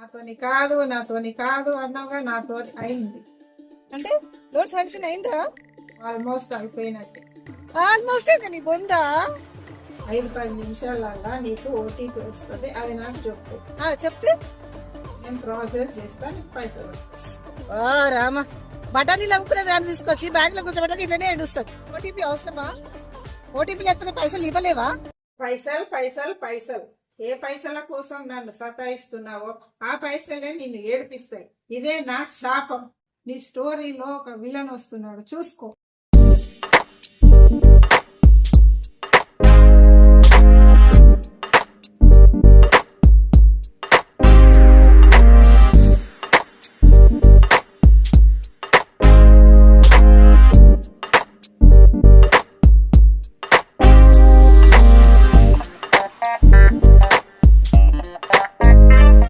నాతోని కాదు అన్నావుగా, నాతోని అయింది. అంటే లోన్ శాంక్షన్ అయిందా? ఆల్మోస్ట్ అయిపోయినట్టే. ఆల్మోస్ట్ అయిందా నీ బొందా? 5-10 నిమిషాలల్లా నీకు ఓటీపీ వస్తుంది, అది నాకు చెప్పు. చెప్తే నేను ప్రాసెస్ చేస్తా, నీకు పైసలు వస్తాయి. రామా, బఠానీలు అమ్ముకునే దాన్ని తీసుకొచ్చి బ్యాంక్ లో కూర్చోబెట్టక ఇట్లనే ఏడుస్తుంది. ఓటీపీ అవసరమా? ఓటీపీ లేకపోతే పైసలు ఇవ్వలేవా? పైసలు పైసలు పైసలు, ఏ పైసల కోసం నన్ను సతాయిస్తున్నావో ఆ పైసలే నిన్ను ఏడిపిస్తాయి. ఇదే నా శాపం. నీ స్టోరీలో ఒక విలన్ వస్తున్నాడు, చూసుకో.